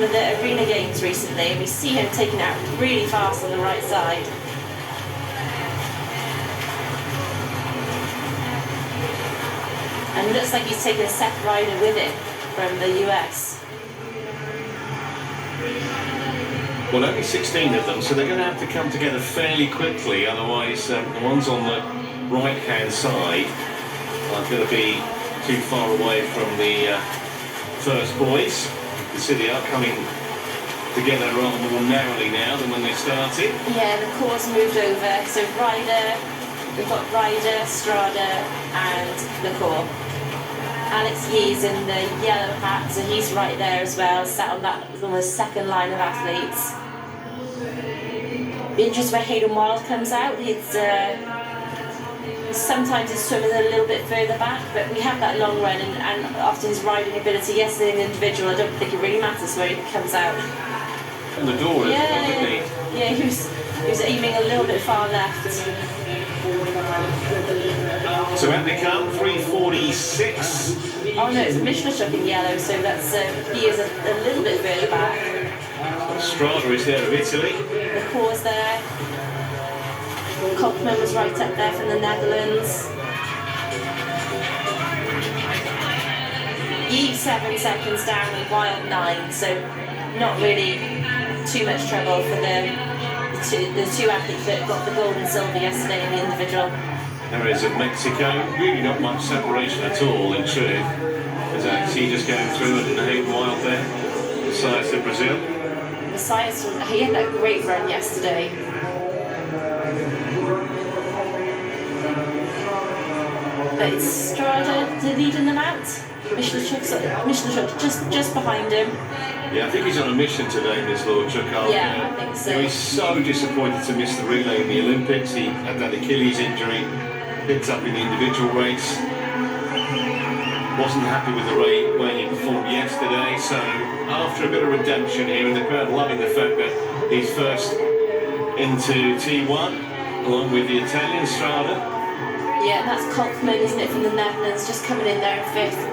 The arena games recently, and we see him taking it out really fast on the right side. And it looks like he's taken Seth Ryder with him from the US. Well, only 16 of them, so they're going to have to come together fairly quickly, otherwise the ones on the right-hand side are going to be too far away from the first boys. You can see they are coming together rather more narrowly now than when they started. Yeah, the course moved over, so Ryder, we've got Ryder, Strada and Lacour. Alex Yee's in the yellow hat, so he's right there as well, sat on that almost second line of athletes. Be interested where Hayden Wild comes out. Sometimes his swimming a little bit further back, but we have that long run and often his riding ability. Yesterday in the individual, I don't think it really matters where he comes out. On the door, yeah, didn't he? Yeah, he was aiming a little bit far left. So out they come, 3:46. Oh no, it's Michelin in yellow, so that's he is a little bit further back. Strada is there of Italy. The course there. Kopman was right up there from the Netherlands. Yee 7 seconds down and Wild 9, so not really too much trouble for the two athletes that got the gold and silver yesterday in the individual. Areas of Mexico, really not much separation at all in truth. As actually just going through and Hayden Wild there, the size of Brazil. Messias, he had that great run yesterday. But it's Strada leading them out. Michelin just behind him. Yeah, I think he's on a mission today, Miss Lordchuk. Yeah, I think so. He's so disappointed to miss the relay in the Olympics. He had that Achilles injury, picked up in the individual race. Wasn't happy with the way he performed yesterday. So after a bit of redemption here, and the crowd loving the fact that he's first into T1, along with the Italian Strada. Yeah, that's Kopman, isn't it, from the Netherlands, just coming in there in 5th.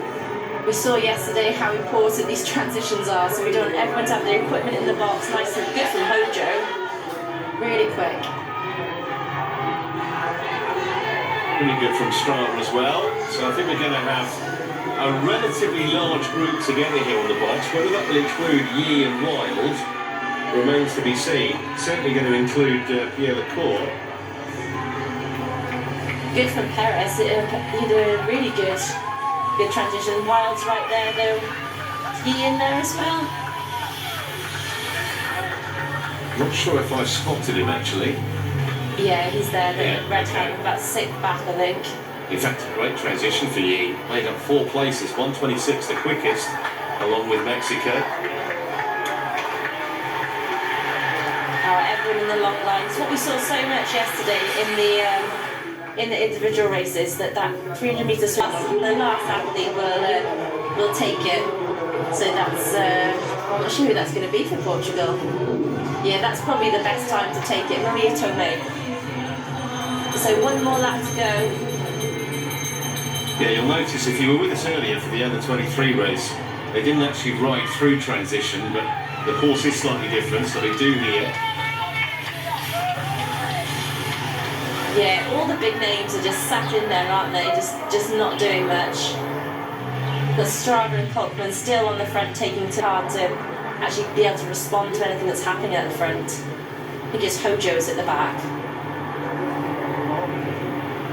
We saw yesterday how important these transitions are, so we don't want everyone to have their equipment in the box. Nice and good from Hojo. Really quick. Really good from Strada as well. So I think we're going to have a relatively large group together here on the bikes. Whether that will include Yee and Wild remains to be seen. Certainly going to include Pierre Lacour. Good from Perez. He did a really good transition. Wild's right there though. Yee in there as well. Not sure if I spotted him actually. Yeah, he's there. The red hat, about 6th back, I think. In fact, a great transition for Yee. Made up 4 places, 1:26 the quickest, along with Mexico. Everyone in the long lines. What we saw so much yesterday in the individual races, that 300 metres swim, the last athlete will take it. So that's I'm not sure who that's going to be for Portugal. Yeah, that's probably the best time to take it. Maria Tomei. So one more lap to go. Yeah, you'll notice if you were with us earlier for the under-23 race, they didn't actually ride through transition, but the course is slightly different, so they do here. Yeah, all the big names are just sat in there, aren't they? Just not doing much. But Strada and Kopman still on the front, taking too hard to actually be able to respond to anything that's happening at the front. I think it's Hojo's at the back.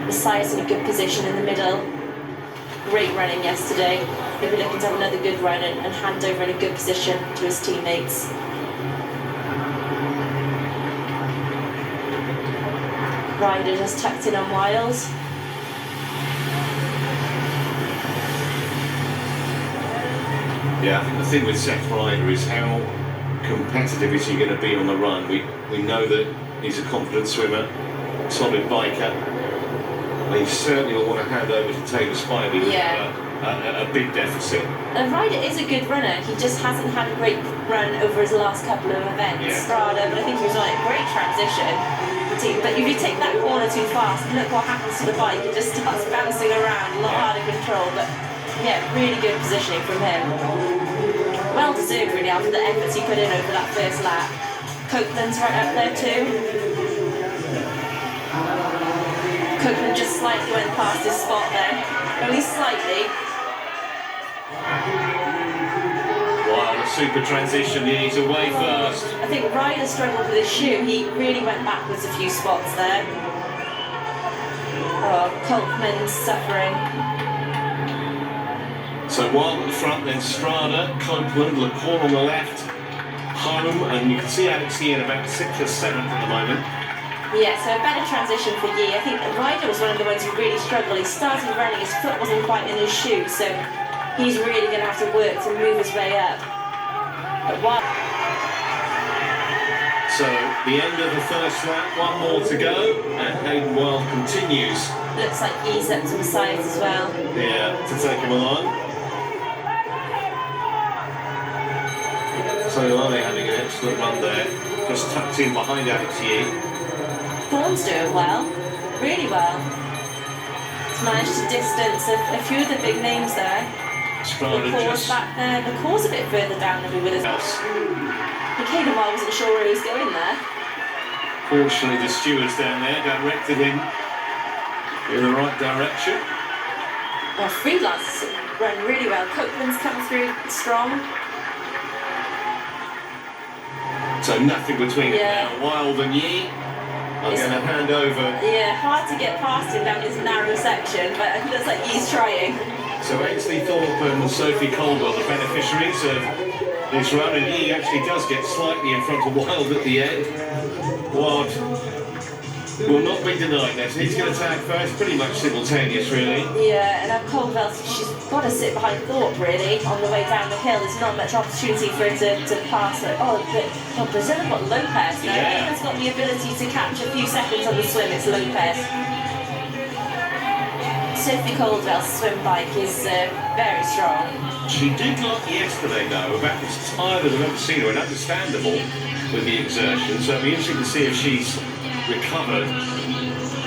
Messiah's in a good position in the middle. Great running yesterday. He'll be looking to have another good run and hand over in a good position to his teammates. Ryder just tucked in on Wild. Yeah, I think the thing with Seth Ryder is how competitive is he going to be on the run. We know that he's a confident swimmer, solid biker. And he certainly will want to hand over to Taylor Spivey with a big deficit. Ryder is a good runner. He just hasn't had a great run over his last couple of events. Yeah. Strada, but I think he was on a great transition. But if you take that corner too fast, look what happens to the bike. It just starts bouncing around, a lot harder control. But yeah, really good positioning from him. well deserved really after the efforts he put in over that first lap. Copeland's right up there too. Copeland just slightly went past his spot there, only slightly. Wow, a super transition. He's away first. I think Ryder struggled with his shoe. He really went backwards a few spots there. Oh, Copeland's suffering. So Wild at the front, then Strada, Copeland, Laporte on the left, home, and you can see Alex Yee in about 6th or 7th at the moment. Yeah, so a better transition for Yee. I think Ryder was one of the ones who really struggled. He started running, his foot wasn't quite in his shoe, so he's really going to have to work to move his way up. But so the end of the first lap, one more to go, and Hayden Wild continues. Looks like Yee's up to the sides as well. Yeah, to take him along. So Lally having an excellent run there, just tucked in behind Alex Yee. Vaughan's doing well, really well. He's managed to distance a few of the big names there. Strada The just back there, the core's a bit further down than we would have. Hayden Wild wasn't sure where he was going there. Fortunately, the stewards down there directed him in the right direction. Well, Freeland's run really well. Copeland's come through strong. So nothing between them now. Wild and Yee are going to hand over. Yeah, hard to get past him down this narrow section, but it looks like he's trying. So Ainsley Thorpe and Sophie Caldwell, the beneficiaries of this run, and Yee actually does get slightly in front of Wild at the end. Wild will not be denied this. He's going to tag first, pretty much simultaneous, really. Yeah, and Caldwell, she's got to sit behind Thorpe, really, on the way down the hill. There's not much opportunity for her to pass her. Brazil have got Lopez now. Yeah. Anyone has got the ability to catch a few seconds on the swim, it's Lopez. Sophie Caldwell's swim bike is very strong. She did look yesterday, though, about as tired as I've ever seen her, and understandable with the exertion. So it'll be interesting to see if she's recovered.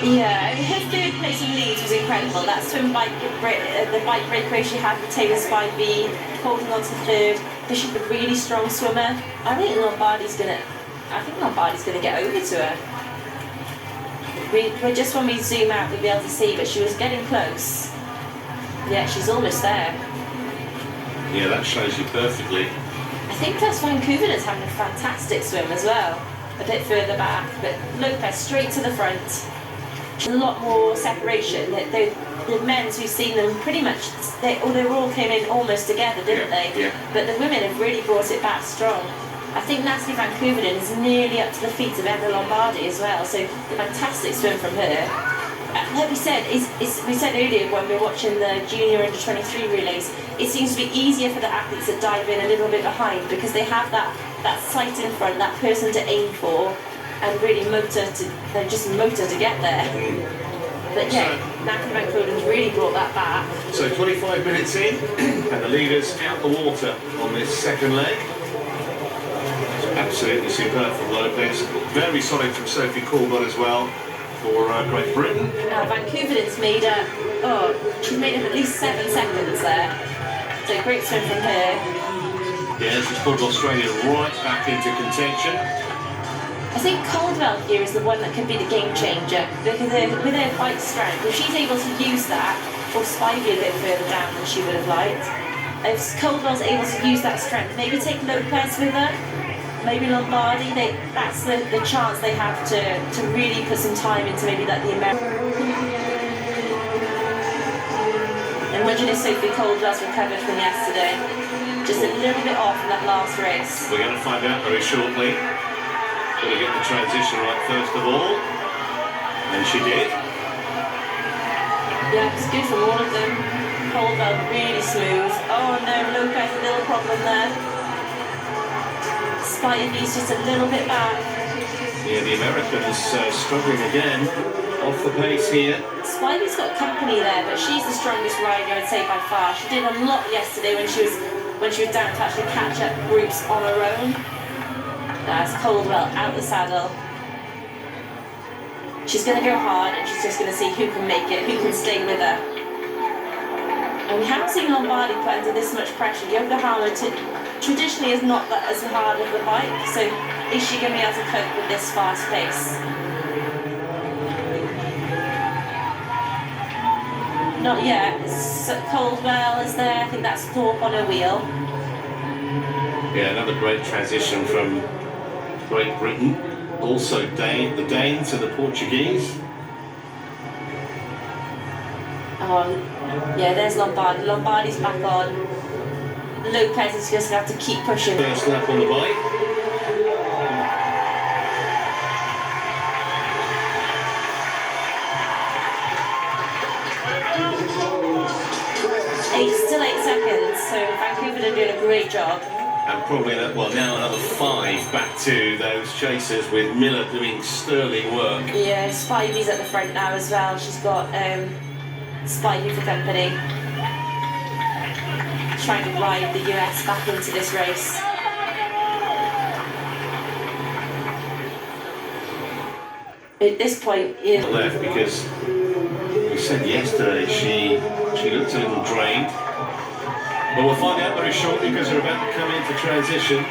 Yeah, her third place in Leeds was incredible. That swim bike, the bike breakaway she had with Taylor Spivey, holding on to third. She's a really strong swimmer. I think Lombardi's gonna get over to her. We just when we zoom out, we'll be able to see, but she was getting close. Yeah, she's almost there. Yeah, that shows you perfectly. I think plus Vancouver is having a fantastic swim as well. A bit further back, but Lopez straight to the front. A lot more separation. The men's, we've seen them pretty much, they all came in almost together, didn't they? Yeah. But the women have really brought it back strong. I think Natalie Vancouver is nearly up to the feet of Emma Lombardi as well, so fantastic swim from her. Like we said, we said earlier when we were watching the junior under 23 relays, it seems to be easier for the athletes that dive in a little bit behind because they have that sight in front, that person to aim for, and really motor to get there. But yeah, Natalie Vancouver has really brought that back. So 25 minutes in, and the leaders out the water on this second leg. Absolutely superb from Lopez. Very solid from Sophie Caldwell as well for Great Britain. Now Vancouver's made up. She's made up at least 7 seconds there. So great swim from her. Yeah, she's pulled Australia right back into contention. I think Caldwell here is the one that could be the game changer because with her bike strength, if she's able to use that, or Spivey a bit further down than she would have liked. If Caldwell's able to use that strength, maybe take Lopez with her. Maybe Lombardi, that's the chance they have to really put some time into maybe like the American. Imagine if Sophie Caldwell's recovered from yesterday. Just a little bit off in that last race. We're going to find out very shortly. Got to get the transition right first of all. And she did. Yeah, it's good from all of them. Caldwell really smooth. Oh no, Lopez, a little problem there. Spivey's just a little bit back. Yeah, the Americans struggling again. Off the pace here. Spivey's got company there, but she's the strongest rider, I'd say, by far. She did a lot yesterday when she was down to actually catch up groups on her own. That's Caldwell out the saddle. She's going to go hard, and she's just going to see who can make it, who can stay with her. And we haven't seen Lombardi put under this much pressure. Yokohama traditionally is not that as hard of a bike, so is she going to be able to cope with this fast pace? Not yet. Caldwell is there. I think that's Thorpe on a wheel. Yeah, another great transition from Great Britain. Also the Danes to the Portuguese. Oh, yeah, there's Lombardi. Lombardi's back on. Lopez is just going to have to keep pushing. First lap on the bike. Still 8 seconds, so Vancouver are doing a great job. And probably, now another 5 back to those chasers, with Miller doing sterling work. Yeah, Spivey's at the front now as well. She's got Spivey for company. Trying to ride the US back into this race. At this point, yeah. Left because we said yesterday she looked a little drained. But we'll find out very shortly because they're about to come into transition.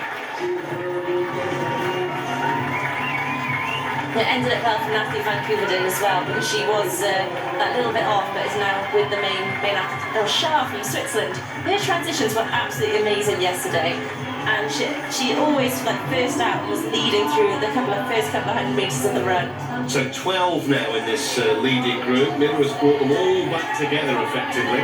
It ended up well for Natalie Vancouver as well, because she was that little bit off, but is now with the main athlete, Shah from Switzerland. Her transitions were absolutely amazing yesterday, and she always, first out, was leading through the first couple of hundred metres of the run. So 12 now in this leading group. Miller has brought them all back together effectively.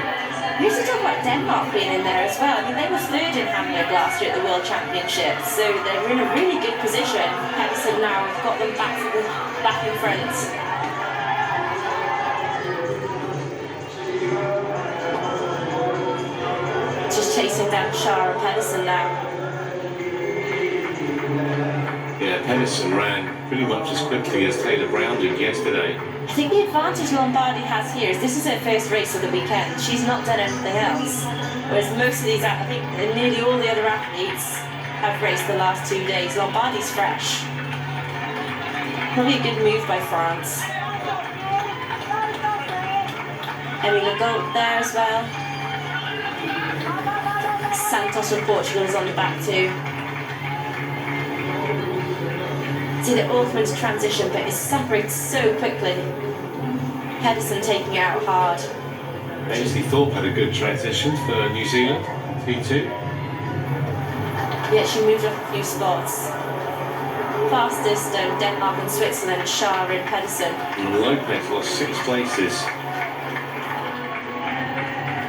We used to talk about Denmark being in there as well. I mean, they were third in Hamburg last year at the World Championships, so they're in a really good position. Pedersen now have got them back in front. Just chasing down Shah and Pedersen now. Yeah, Pedersen ran pretty much as quickly as Taylor Brown did yesterday. I think the advantage Lombardi has here is this is her first race of the weekend. She's not done anything else. Whereas most of these, I think nearly all the other athletes have raced the last 2 days. Lombardi's fresh. Probably a good move by France. Emmy Legault there as well. Santos from Portugal is on the back too. See the ultimate transition, but it separates so quickly. Pedersen taking it out hard. Ainsley Thorpe had a good transition for New Zealand, P2. Yeah, she moved up a few spots. Fastest Denmark and Switzerland, Shah and Pedersen. And Lopez lost 6 places.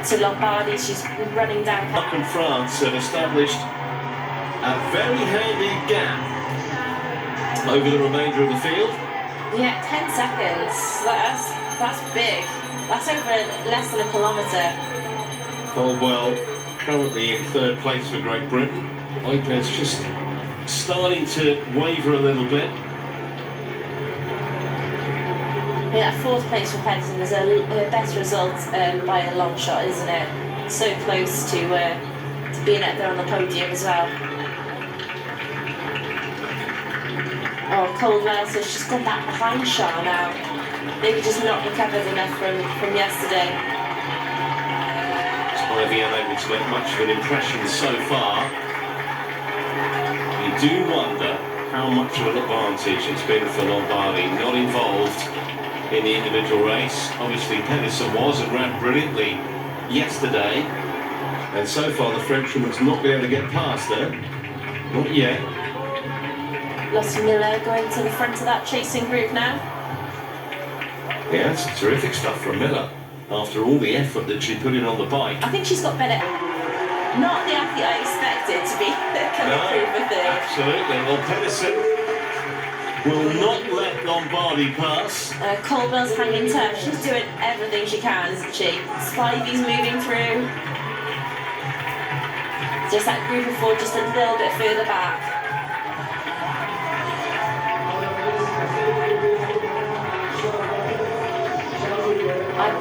So Lombardi, she's running down. Denmark and France have established a very handy gap over the remainder of the field. Yeah, 10 seconds. That's big. That's over less than a kilometre. Caldwell currently in 3rd place for Great Britain. Lopez just starting to waver a little bit. Yeah, that 4th place for Pedersen is a better result by a long shot, isn't it? So close to being up there on the podium as well. Oh, Caldwell, so she's gone back behind Shah now. Maybe just not recovered enough from yesterday. Spivey unable to make much of an impression so far. You do wonder how much of an advantage it's been for Lombardi, not involved in the individual race. Obviously Pedersen was and ran brilliantly yesterday, and so far the Frenchwoman's not been able to get past her. Not yet. Lottie Miller going to the front of that chasing group now. Yeah, that's terrific stuff from Miller after all the effort that she put in on the bike. I think she's got better. Not the athlete I expected to be coming through for third. Absolutely. Well, Pedersen will not let Lombardi pass. Caldwell's hanging tough. She's doing everything she can, isn't she? Spivey's moving through. Just that group of 4 just a little bit further back.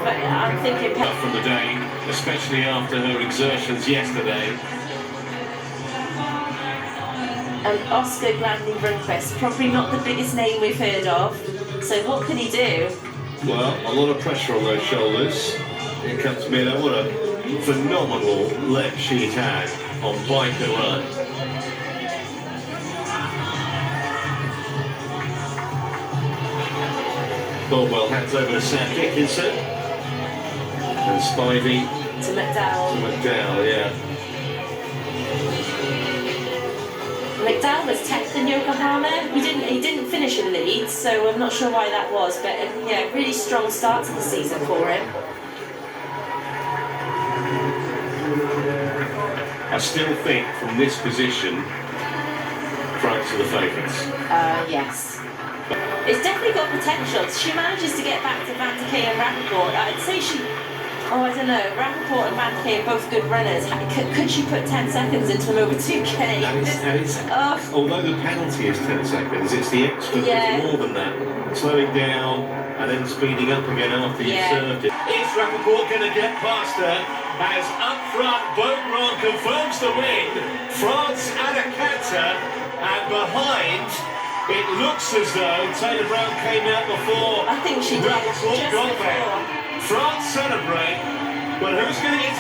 I'm thinking from the day, especially after her exertions yesterday. And Oscar Gladney-Brunquist, probably not the biggest name we've heard of. So what can he do? Well, a lot of pressure on those shoulders. Here comes Miller. What a phenomenal leg she's had. on bike and run. Caldwell hands over to Sam Dickinson. And Spivey To McDowell. McDowell, yeah. McDowell was 10th in Yokohama. He didn't finish in Leeds, so I'm not sure why that was, but yeah, really strong start to the season for him. I still think from this position, France are the favourites. Yes. It's definitely got potential. She manages to get back to Van de Kay and Rappaport. I'd say I don't know. Rappaport and Van de Kay are both good runners. Could she put 10 seconds into them over 2K? Although the penalty is 10 seconds, it's the extra that's more than that. Slowing down and then speeding up again after you've served it. Is Rappaport going to get past her? As up front, Beaugrand confirms the win. France and a canter, and behind, it looks as though Taylor Brown came out before. I think she did. Rappaport got there. France celebrate, but who's going to get